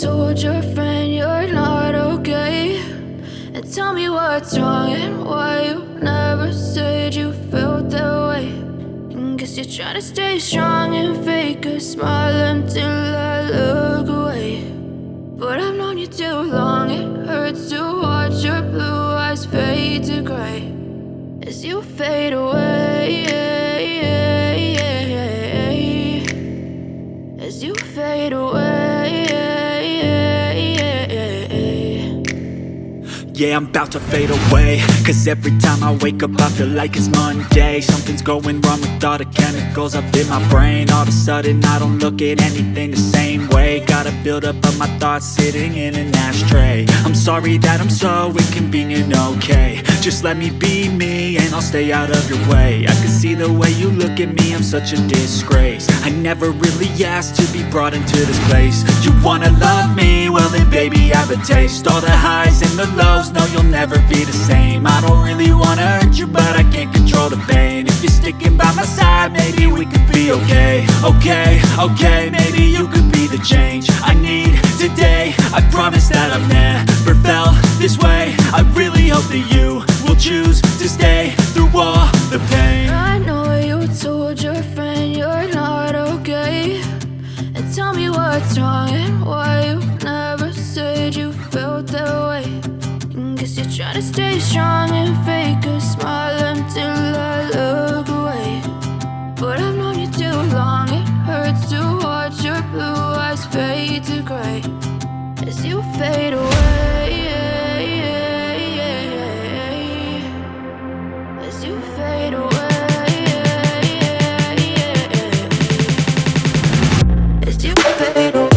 told your friend you're not okay, and tell me what's wrong and why you never said you felt that way. And guess you're trying to stay strong and fake a smile until I look away. But I've known you too long, it hurts to watch your blue eyes fade to gray as you fade away, as you fade away. Yeah, I'm about to fade away, cause every time I wake up I feel like it's Monday. Something's going wrong with all the chemicals up in my brain. All of a sudden I don't look at anything the same way. Got a buildup of my thoughts sitting in an ashtray. I'm sorry that I'm so inconvenient, okay. Just let me be me and I'll stay out of your way. I can see the way you look at me, I'm such a disgrace. I never really asked to be brought into this place. You wanna love me? Well then baby I have a taste. All the highs and the lows, no you'll never be the same. I don't really wanna hurt you but I can't control the pain. If you're sticking by my side maybe we could be okay. Okay, maybe you could be the change I need today. I promise that I've never felt this way. I really hope that you will choose to stay through all the pain. I know you told your friend you're not okay, and tell me what's wrong and why you never said you felt that way. And guess you're trying to stay strong and fake a smile until I look away. But I've known you too long, it hurts to watch your blue eyes fade to gray as you fade away, as you fade away, as you fade away.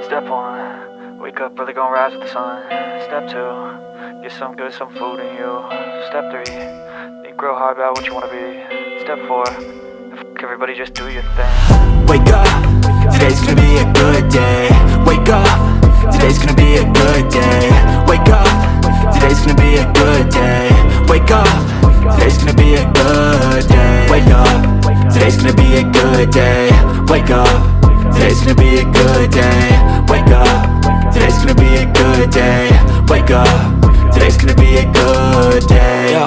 Step 1, wake up early, gonna rise with the sun. Step 2, get some good, some food in you. Step 3, think real hard about what you wanna be. Step 4, everybody just do your thing. Wake up, today's gonna be a good day. Wake up, today's gonna be a good day. Wake up, today's gonna be a good day. Wake up, today's gonna be a good day. Wake up, today's gonna be a good day. Wake up, today's gonna be a good day. Wake up, today's gonna be a good day. Wake up, today's gonna be a good day. Yo.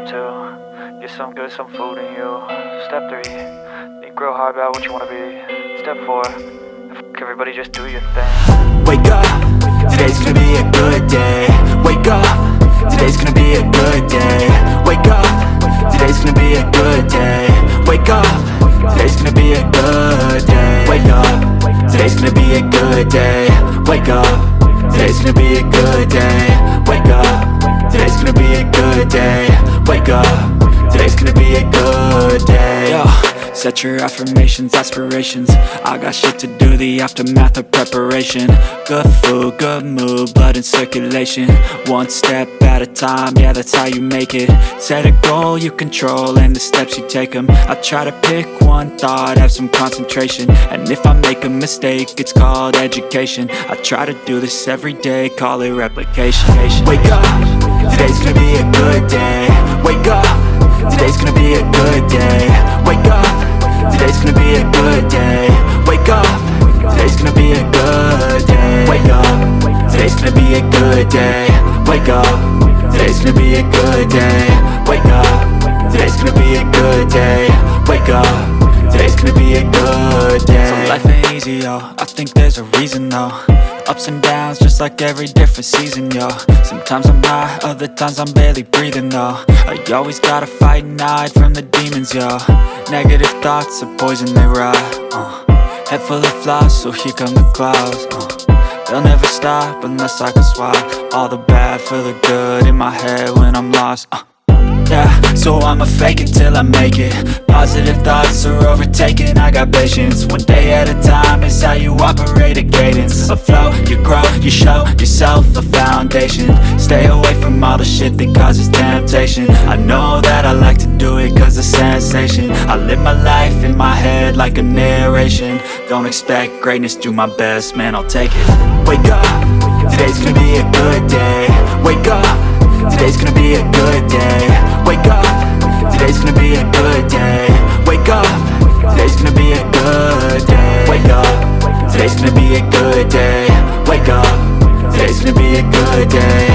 Step 2, get some good, some food in you. Step 3, think real hard about what you wanna be. Step 4, everybody just do your thing. Wake up, today's gonna be a good day. Wake up, today's gonna be a good day. Wake up, today's gonna be a good day. Wake up, today's gonna be a good day. Wake up, today's gonna be a good day. Wake up, today's gonna be a good day. Wake up, today's gonna be a good day. Wake up, today's gonna be a good day. Yo, set your affirmations, aspirations. I got shit to do, the aftermath of preparation. Good food, good mood, blood in circulation. One step at a time, yeah, that's how you make it. Set a goal you control and the steps you take them. I try to pick one thought, have some concentration. And if I make a mistake, it's called education. I try to do this every day, call it replication. Wake up, today's gonna be a good day. Wake up, today's gonna be a good day. Wake up, today's gonna be a good day. Wake up, today's gonna be a good day. Wake up, today's gonna be a good day. Wake up, today's gonna be a good day. Wake up, today's gonna be a good day. Wake up, today's gonna be a good day. So life ain't easy, yo, I think there's a reason though. Ups and downs, just like every different season, yo. Sometimes I'm high, other times I'm barely breathing, though. I always gotta fight and hide from the demons, yo. Negative thoughts are poison, they rot. Head full of flies, so here come the clouds. They'll never stop unless I can swap all the bad for the good in my head when I'm lost. Yeah, so I'ma fake it till I make it. Positive thoughts are overtaken, I got patience. One day at a time is how you operate a cadence. A flow, you grow, you show yourself a foundation. Stay away from all the shit that causes temptation. I know that I like to do it cause it's sensation. I live my life in my head like a narration. Don't expect greatness, do my best, man, I'll take it. Wake up, today's gonna be a good day. Wake up, today's gonna be a good day. Wake up, today's gonna be a good day. Wake up, today's gonna be a good day. Wake up, today's gonna be a good day. Wake up, today's gonna be a good day.